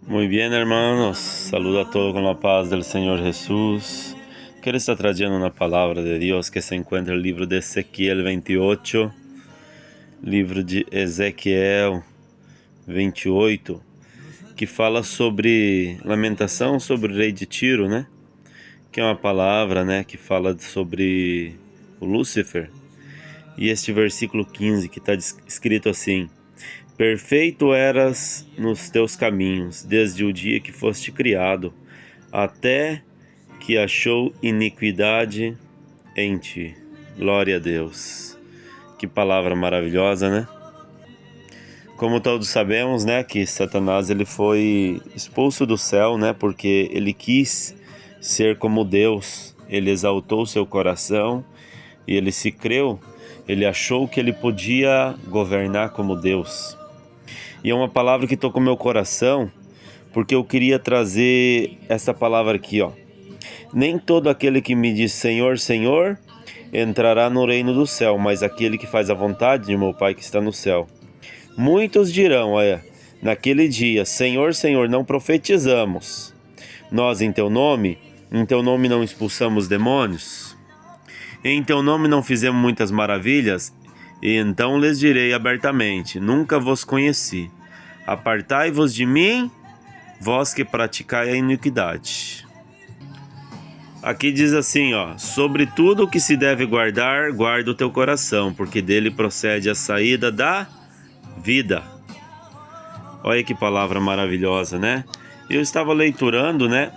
Muy bien, hermanos. Saludo a todos con la paz del Señor Jesús. Quiero estar trayendo una palabra de Dios que se encuentra en el libro de Ezequiel 28, livro de Ezequiel 28, que fala sobre lamentação sobre o rei de Tiro, né? Que é uma palavra, né, que fala sobre o Lúcifer. E este versículo 15 que está escrito assim: Perfeito eras nos teus caminhos, desde o dia que foste criado, até que achou iniquidade em ti. Glória a Deus. Que palavra maravilhosa, né? Como todos sabemos, né, que Satanás ele foi expulso do céu, né, porque ele quis ser como Deus. Ele exaltou seu coração e ele se creu, ele achou que ele podia governar como Deus. E é uma palavra que tocou meu coração, porque eu queria trazer essa palavra aqui, ó. Nem todo aquele que me diz Senhor, Senhor, entrará no reino do céu, mas aquele que faz a vontade de meu Pai que está no céu. Muitos dirão, naquele dia, Senhor, Senhor, não profetizamos. Nós em teu nome não expulsamos demônios. Em teu nome não fizemos muitas maravilhas. E então lhes direi abertamente: nunca vos conheci. Apartai-vos de mim, vós que praticai a iniquidade. Aqui diz assim, ó: sobre tudo o que se deve guardar, guarda o teu coração, porque dele procede a saída da vida. Olha que palavra maravilhosa, né? Eu estava leiturando, né,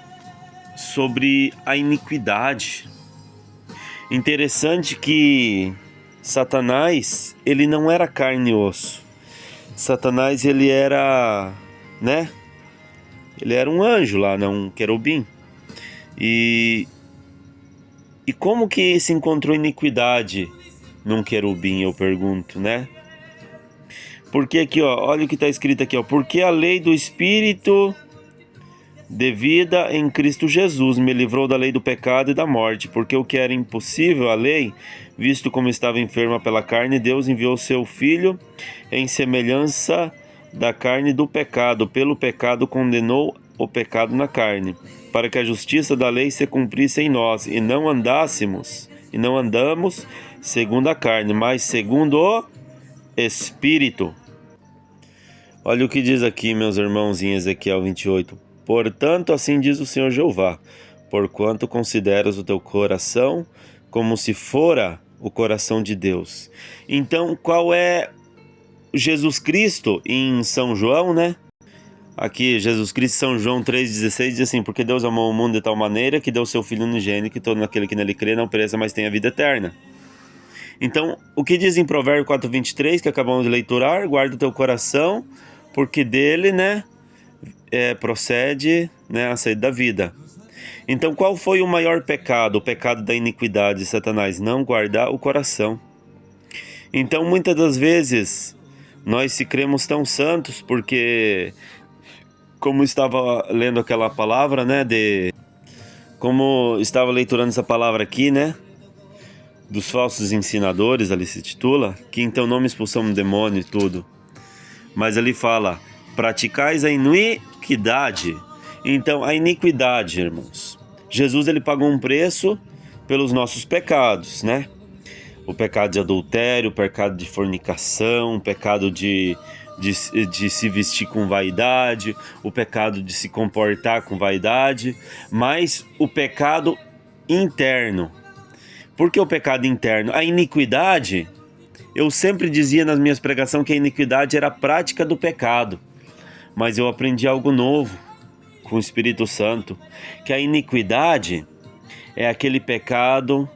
sobre a iniquidade. Interessante que Satanás, ele não era carne e osso. Satanás, ele era, né? Ele era um anjo lá, né? Um querubim. E como que se encontrou iniquidade num querubim, eu pergunto, né? Porque aqui, ó, olha o que está escrito aqui, ó. Porque a lei do Espírito de vida em Cristo Jesus me livrou da lei do pecado e da morte, porque o que era impossível à lei, visto como estava enferma pela carne, Deus enviou seu Filho em semelhança da carne do pecado. Pelo pecado condenou o pecado na carne, para que a justiça da lei se cumprisse em nós, e não andamos segundo a carne, mas segundo o Espírito. Olha o que diz aqui, meus irmãos, em Ezequiel 28. Portanto, assim diz o Senhor Jeová: porquanto consideras o teu coração como se fora o coração de Deus. Então, qual é Jesus Cristo em São João, né? Aqui, Jesus Cristo, São João 3,16 diz assim: porque Deus amou o mundo de tal maneira que deu seu Filho unigênito, que todo aquele que nele crê não pereça, mas tenha vida eterna. Então, o que diz em Provérbios 4,23, que acabamos de leiturar: guarda o teu coração, porque dele, né, procede, né, a saída da vida. Então, qual foi o maior pecado? O pecado da iniquidade de Satanás: não guardar o coração. Então, muitas das vezes, nós se cremos tão santos porque, como estava lendo aquela palavra, né, como estava leiturando essa palavra aqui, né, dos falsos ensinadores, ali se titula, que então não me expulsamos demônio e tudo. Mas ali fala: praticais a iniquidade. Então, a iniquidade, irmãos, Jesus ele pagou um preço pelos nossos pecados, né? O pecado de adultério, o pecado de fornicação, o pecado de se vestir com vaidade, o pecado de se comportar com vaidade, mas o pecado interno. Por que o pecado interno? A iniquidade, eu sempre dizia nas minhas pregações que a iniquidade era a prática do pecado, mas eu aprendi algo novo com o Espírito Santo, que a iniquidade é aquele pecado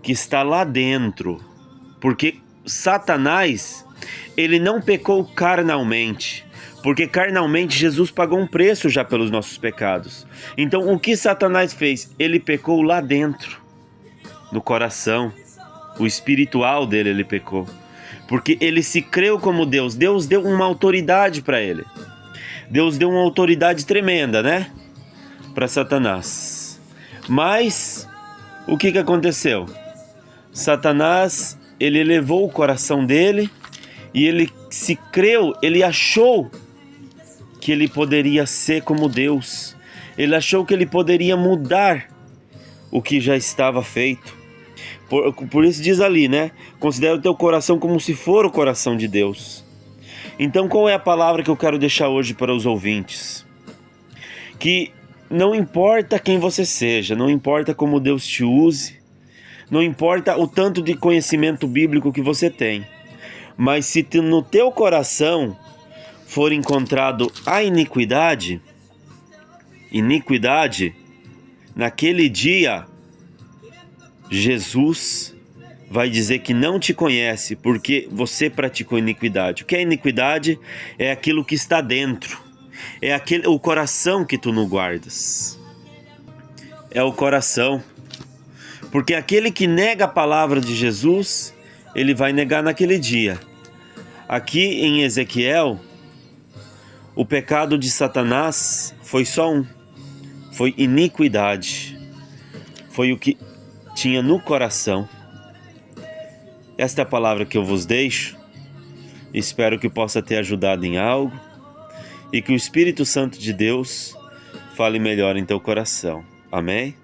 que está lá dentro, porque Satanás, ele não pecou carnalmente, porque carnalmente Jesus pagou um preço já pelos nossos pecados. Então, o que Satanás fez? Ele pecou lá dentro, no coração, o espiritual dele ele pecou, porque ele se creu como Deus. Deus deu uma autoridade para ele. Deus deu uma autoridade tremenda, né, para Satanás. Mas o que aconteceu? Satanás, ele elevou o coração dele e ele se creu, ele achou que ele poderia ser como Deus. Ele achou que ele poderia mudar o que já estava feito. Por isso diz ali, né? Considera o teu coração como se for o coração de Deus. Então, qual é a palavra que eu quero deixar hoje para os ouvintes? Que não importa quem você seja, não importa como Deus te use, não importa o tanto de conhecimento bíblico que você tem, mas se no teu coração for encontrado a iniquidade, naquele dia, Jesus vai dizer que não te conhece porque você praticou iniquidade. O que é iniquidade? É aquilo que está dentro. É o coração que tu não guardas. É o coração. Porque aquele que nega a palavra de Jesus, ele vai negar naquele dia. Aqui em Ezequiel, o pecado de Satanás foi só um. Foi iniquidade. Foi o que tinha no coração. Esta é a palavra que eu vos deixo. Espero que possa ter ajudado em algo e que o Espírito Santo de Deus fale melhor em teu coração. Amém?